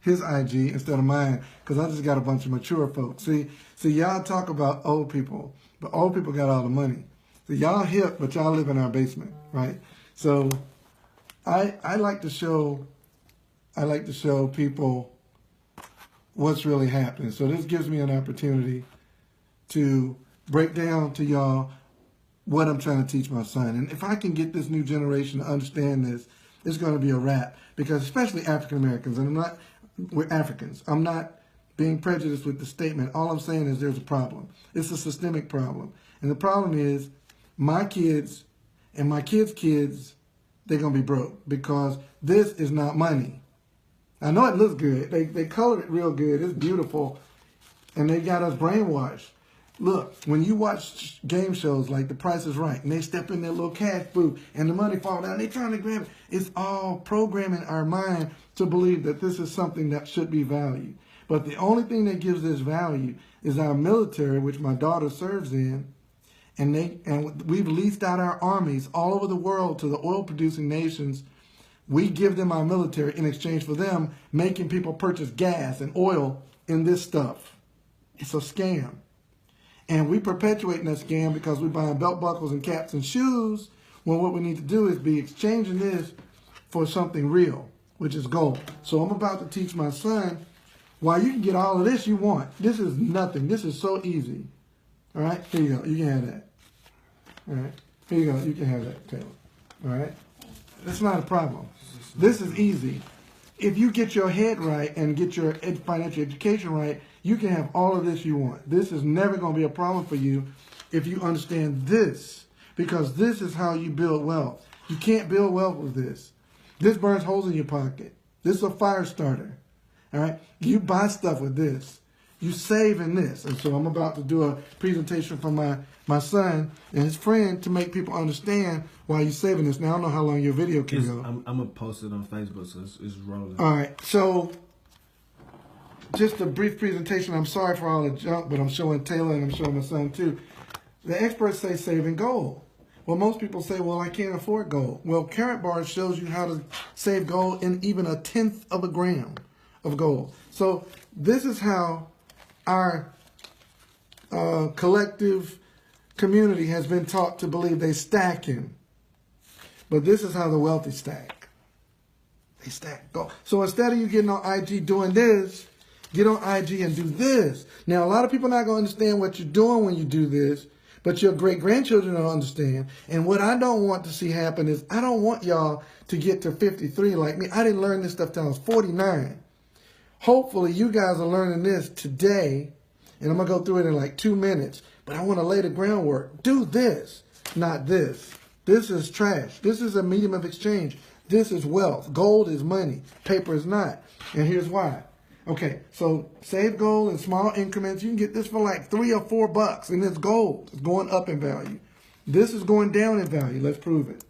his IG instead of mine because I just got a bunch of mature folks. See, y'all talk about old people, but old people got all the money. So y'all hip, but y'all live in our basement, right? So I like to show people what's really happening. So this gives me an opportunity to break down to y'all what I'm trying to teach my son. And if I can get this new generation to understand this, it's going to be a wrap. Because especially African Americans, and we're Africans. I'm not being prejudiced with the statement. All I'm saying is there's a problem. It's a systemic problem. And the problem is my kids and my kids' kids, they're going to be broke because this is not money. I know it looks good. They colored it real good. It's beautiful. And they got us brainwashed. Look, when you watch game shows like The Price is Right, and they step in their little cash booth, and the money fall down, they trying to grab it. It's all programming our mind to believe that this is something that should be valued. But the only thing that gives this value is our military, which my daughter serves in, and we've leased out our armies all over the world to the oil-producing nations. We give them our military in exchange for them making people purchase gas and oil in this stuff. It's a scam. And we perpetuating that scam because we're buying belt buckles and caps and shoes when what we need to do is be exchanging this for something real, which is gold. So I'm about to teach my son why you can get all of this you want. This is nothing. This is so easy. All right? Here you go. You can have that. All right? Here you go. You can have that, Taylor. All right? That's not a problem. This is easy. If you get your head right and get your financial education right, you can have all of this you want. This is never going to be a problem for you if you understand this, because this is how you build wealth. You can't build wealth with this. This burns holes in your pocket. This is a fire starter. All right? You buy stuff with this. You save in this. And so I'm about to do a presentation for my son and his friend to make people understand why you're saving this. Now, I don't know how long your video can go. I'm going to post it on Facebook, so it's rolling. All right. So just a brief presentation. I'm sorry for all the junk, but I'm showing Taylor and I'm showing my son too. The experts say saving gold. Well, most people say, well, I can't afford gold. Well, Karatbar shows you how to save gold in even 1/10 of a gram of gold. So this is how our collective community has been taught to believe they stacking. But this is how the wealthy stack. They stack gold. So instead of you getting on IG doing this, get on IG and do this. Now, a lot of people are not going to understand what you're doing when you do this, but your great-grandchildren don't understand. And what I don't want to see happen is I don't want y'all to get to 53 like me. I didn't learn this stuff till I was 49. Hopefully, you guys are learning this today, and I'm going to go through it in like 2 minutes, but I want to lay the groundwork. Do this, not this. This is trash. This is a medium of exchange. This is wealth. Gold is money. Paper is not. And here's why. Okay, so save gold in small increments. You can get this for like $3 or $4, and it's gold. It's going up in value. This is going down in value. Let's prove it.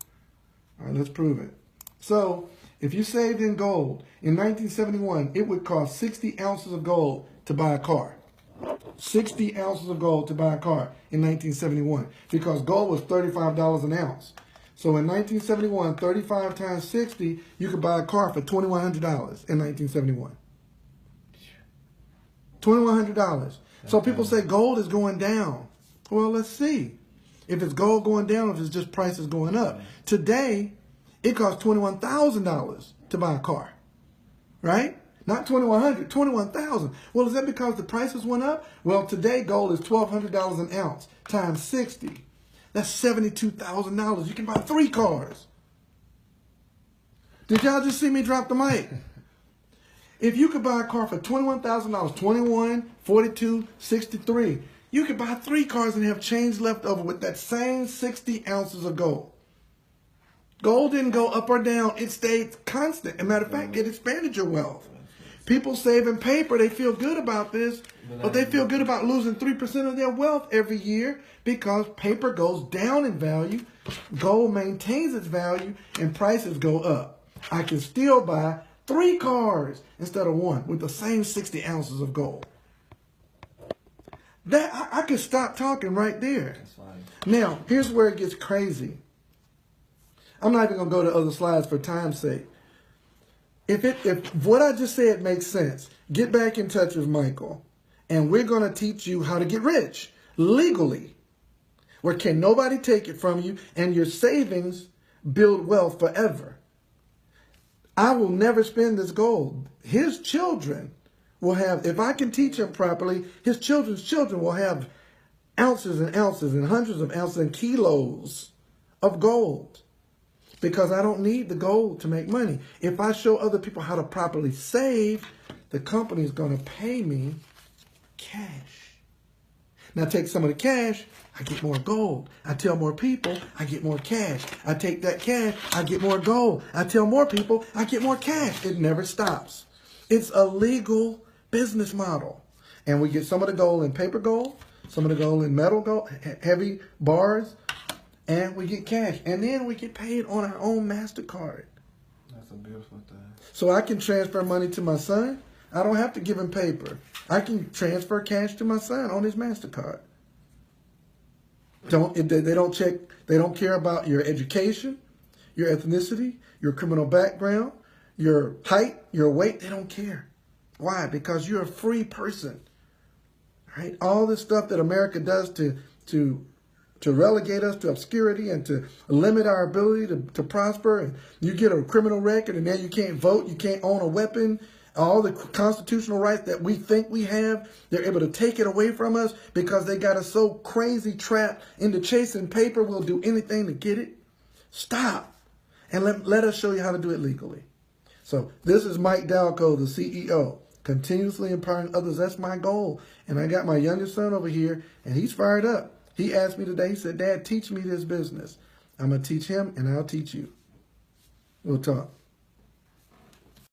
All right, let's prove it. So if you saved in gold, in 1971, it would cost 60 ounces of gold to buy a car. 60 ounces of gold to buy a car in 1971 because gold was $35 an ounce. So in 1971, 35 times 60, you could buy a car for $2,100 in 1971. $2,100. So people say gold is going down. Well, let's see. If it's gold going down, if it's just prices going up. Today, it costs $21,000 to buy a car, right? Not $2,100, $21,000. Well, is that because the prices went up? Well, today gold is $1,200 an ounce times 60. That's $72,000. You can buy 3 cars. Did y'all just see me drop the mic? If you could buy a car for $21,000, 21, 42, 63, you could buy 3 cars and have change left over with that same 60 ounces of gold. Gold didn't go up or down. It stayed constant. As a matter of fact, it expanded your wealth. People saving paper, they feel good about this, but they feel good about losing 3% of their wealth every year because paper goes down in value, gold maintains its value, and prices go up. I can still buy 3 cars instead of 1 with the same 60 ounces of gold. That I could stop talking right there. Now, here's where it gets crazy. I'm not even going to go to other slides for time's sake. If what I just said makes sense, get back in touch with Michael, and we're going to teach you how to get rich legally, where can nobody take it from you, and your savings build wealth forever. I will never spend this gold. His children will have, if I can teach him properly, his children's children will have ounces and ounces and hundreds of ounces and kilos of gold. Because I don't need the gold to make money. If I show other people how to properly save, the company is going to pay me cash. Now take some of the cash, I get more gold. I tell more people, I get more cash. I take that cash, I get more gold. I tell more people, I get more cash. It never stops. It's a legal business model. And we get some of the gold in paper gold, some of the gold in metal gold, heavy bars, and we get cash. And then we get paid on our own MasterCard. That's a beautiful thing. So I can transfer money to my son. I don't have to give him paper. I can transfer cash to my son on his MasterCard. They don't check. They don't care about your education, your ethnicity, your criminal background, your height, your weight. They don't care. Why? Because you're a free person. Right? All this stuff that America does to relegate us to obscurity and to limit our ability to prosper. And you get a criminal record and then you can't vote, you can't own a weapon. All the constitutional rights that we think we have, they're able to take it away from us because they got us so crazy trapped into chasing paper. We'll do anything to get it. Stop. And let us show you how to do it legally. So this is Mike Dalco, the CEO, continuously empowering others. That's my goal. And I got my youngest son over here, and he's fired up. He asked me today, he said, Dad, teach me this business. I'm going to teach him, and I'll teach you. We'll talk.